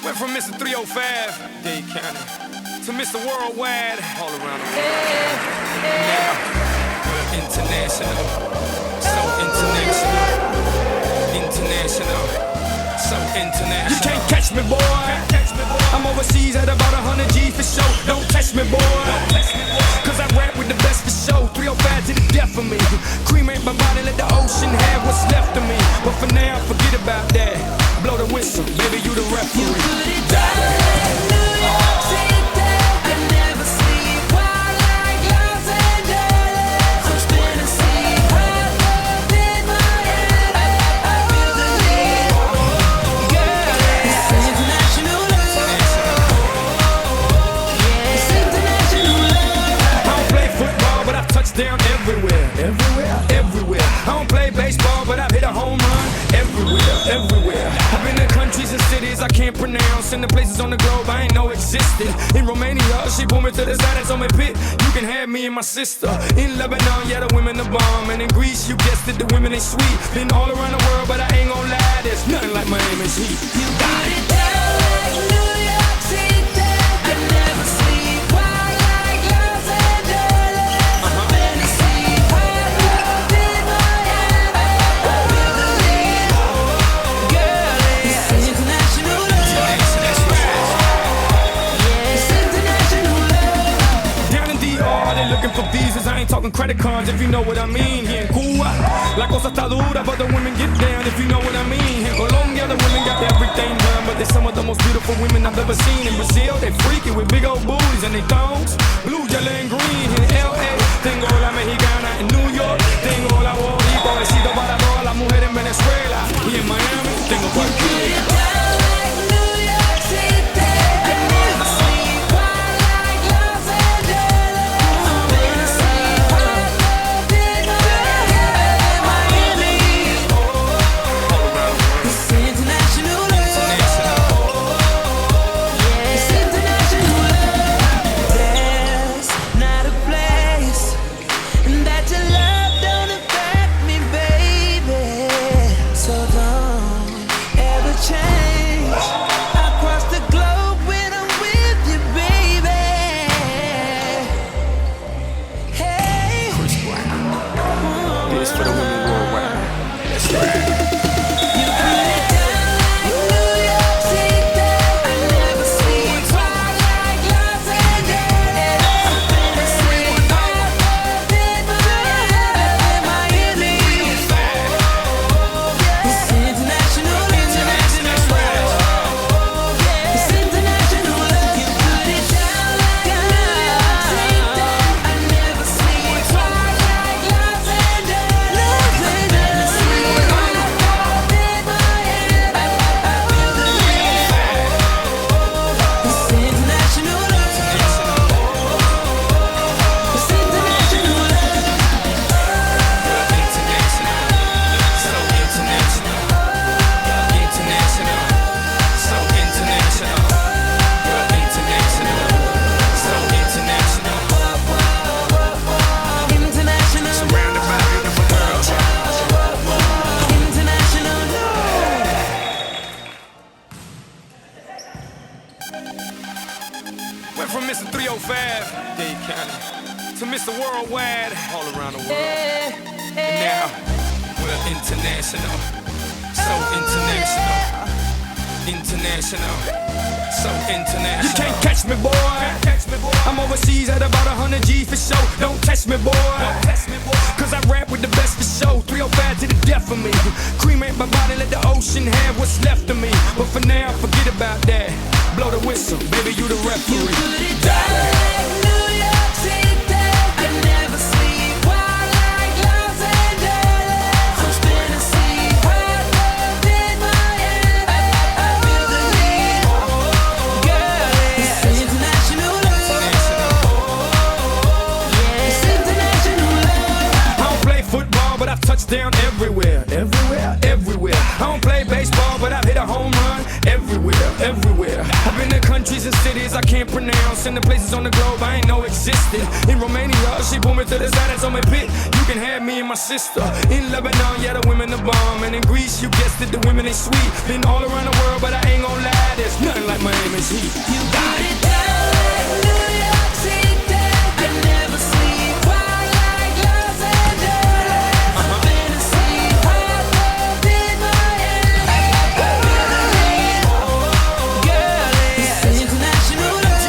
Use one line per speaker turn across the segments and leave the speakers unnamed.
Went from Mr. 305, Dade County, to Mr. Worldwide, all around the world. Now, we're international, so international, international, so international. You can't catch me, boy. I'm overseas at about 100 G for show. Don't touch me, boy. Cause I rap with the best for show. 305 to the death of me. Cremate my body, let the ocean have what's left of me. But for now, forget about that. Blow the whistle, baby, you the referee.
You put it down like New York City. I never sleep while like Los Angeles. I'm spinning sea while love in my head. I feel the heat, girl. It's international love. Yeah, it's international love.
I don't play football, but I touch down everywhere. Everywhere, everywhere. I don't play baseball, but I've hit a home run everywhere, everywhere. I've been in countries and cities I can't pronounce, and the places on the globe I ain't know existed. In Romania, she pulled me to the side and told me, Pit, you can have me and my sister. In Lebanon, yeah, the women are bomb. And in Greece, you guessed it, the women ain't sweet. Been all around the world, but I ain't gon' lie, there's nothing like Miami's heat.
You put it down like New York City. I never sleep while like Los Angeles. I'm spinning sea while love in my head. I feel the heat, girl. It's international love. Yeah, it's international love.
Down in DR, they looking for visas. I ain't talking credit cards, if you know what I mean. Here in Cuba, la cosa está dura, but the women get down, if you know what I mean. Here in Colombia, the women got everything done, but they're some of the most beautiful women I've ever seen. In Brazil, they freaky with big old booties and they thongs, blue, yellow, and green. Here in LA, tengo la mexicana. In New York, tengo la boricua. Besito para todas las mujeres en Venezuela. Y en Miami, tengo
Put
cualquiera.
it down like New York City. I never sleep while like Los Angeles. I'm spinning sea while love in my head. Miami, it's international love. Yeah, it's international love. There's not a place that your love don't affect me, baby. So don't ever change. Across the globe when I'm with you, baby. Hey.
Chris Brown. This for the women worldwide. That's right.
You put it down like New York City. I never sleep while like Los Angeles. I'm spinning sea while love in my Miami. It's international love. It's international love. You put it down like New York City. I never sleep while like Los Angeles. I'm spinning sea while love in my head. I feel the heat. It's international love. It's international love. International. International love.
Went from Mr. 305, Dade County, to Mr. Worldwide, all around the world. And now, we're international, so international, international, so international. You can't catch me, boy. I'm overseas at about 100 G for show. Don't test me, boy. Cause I rap with the best for show. 305 to the death of me. Cremate my body, let the ocean have what's left of me. But for now, forget about that. Blow the whistle, baby, you the referee.
You put it down like New York City. I never sleep while like Los Angeles. I'm spinning sea while love in my head. I feel the heat, girl. It's international love. Yeah, it's international love.
I don't play football, but I've touched down everywhere. Everywhere, everywhere. I don't play baseball, but I've hit a home run everywhere, everywhere. I've been in countries and cities I can't pronounce, and the places on the globe I ain't know existed. In Romania, she pulled me to the side and told me, Pit, you can have me and my sister. In Lebanon, yeah, the women are bomb. And in Greece, you guessed it, the women ain't sweet. Been all around the world, but I ain't gon' lie, there's nothing like name is Heat.
You put it down like New York City. I never sleep. Wild like Los Angeles. Fantasy, hot love in Miami. I feel the heat. Girl, it's international love.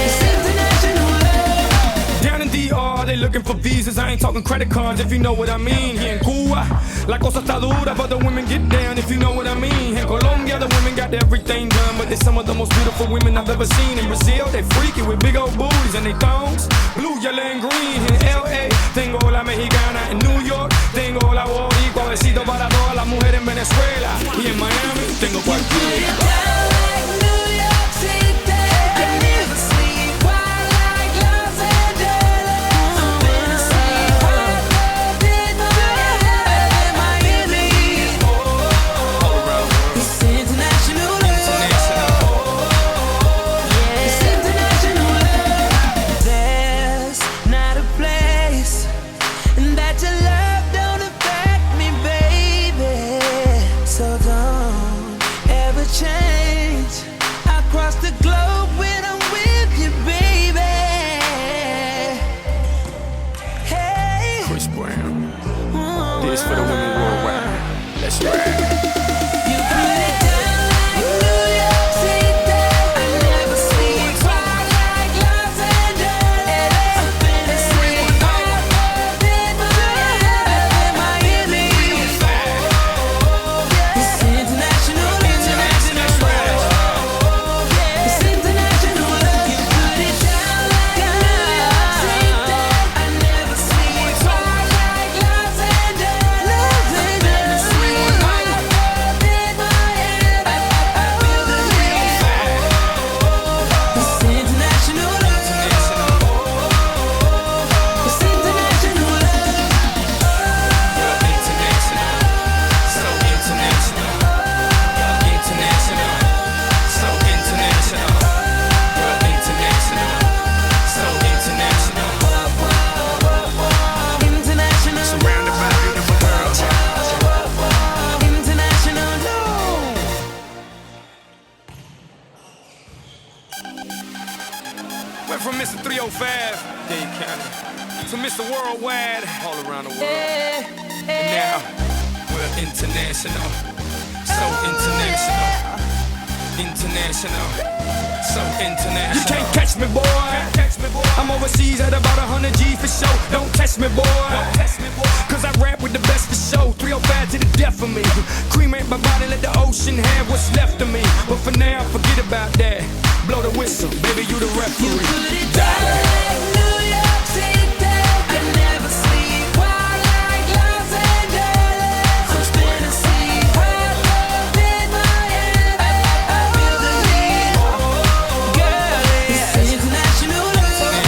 It's international love.
Down in DR, they looking for visas. I ain't talking credit cards, if you know what I mean. Here in Cuba, la cosa está dura, but the women get down, if you know what I mean. In Colombia, the women got everything done, but they're some of the most beautiful women I've ever seen. In Brazil, they freaky with big old booties and they thongs, blue, yellow, and green. In LA, tengo la mexicana. In New York, tengo la boricua. Besito para todas las mujeres en Venezuela. Y en Miami, tengo cualquiera.
Down like New York City. I never sleep. Wild like Los Angeles. Fantasy, hot love in Miami. It's international love. It's international love. There's not a place that your love don't affect me, baby. So don't ever change. I cross the globe when I'm with you, baby. Hey.
Chris Brown, this for the women worldwide. Let's ride.
You put it down like New York City. I never sleep. Wild like Los Angeles. Fantasy, hot love in Miami. It's international love. It's international love. You put it down like New York City. I never sleep. Wild like Los Angeles. Fantasy, hot love in Miami. I feel the heat. It's international love. It's international love.
International, so international. International, so international. International, so international.
International.
Surrounded by beautiful girls.
International love.
Went from Mr. 305, Dade County, to Mr. Worldwide, all around the world. And now, we're international, so international. International, so international. You can't catch me, boy. I'm overseas at about 100 G for show. Don't test me, boy. Cause I rap with the best for show. 305 to the death of me. Cremate my body, let the ocean have what's left of me. But for now, forget about that. Blow the whistle, baby, you the referee.
You put it down like New York City. I never sleep. Wild like Los Angeles. Fantasy, hot love in Miami. I feel the heat. Girl, it's international love.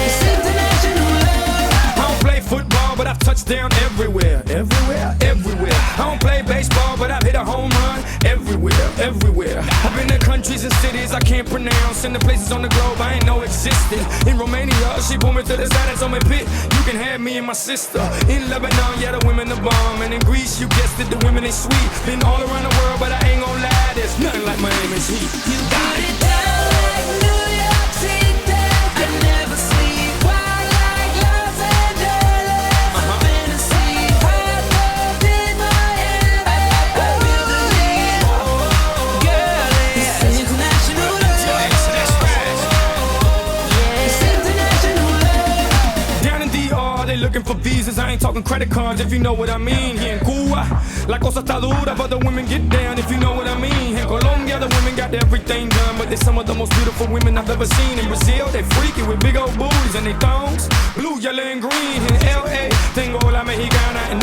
It's international love.
I don't play football, but I've touched down everywhere. Everywhere, everywhere. I don't play baseball, but I've hit a home run everywhere, everywhere. I've been to countries and cities I can't pronounce, and the places on the globe I ain't know existed. In Romania, she pulled me to the side and told me, "Pit, you can have me and my sister." In Lebanon, yeah, the women are bomb, and in Greece, you guessed it, the women ain't sweet. Been all around the world, but I ain't gon' lie, there's nothing like Miami's heat.
You put it down like New York City. I never sleep. Wild like Los Angeles. Fantasy, hot love in Miami. I feel the heat. Girl, it's international love. It's international love.
Down in DR, they looking for visas. I ain't talking credit cards, if you know what I mean. Here in Cuba, la cosa está dura, but the women get down, if you know what I mean. In Colombia, the women got everything done, but they're some of the most beautiful women I've ever seen. In Brazil, they freaky with big old booties and they thongs, blue, yellow, and green. In LA, tengo la mexicana. In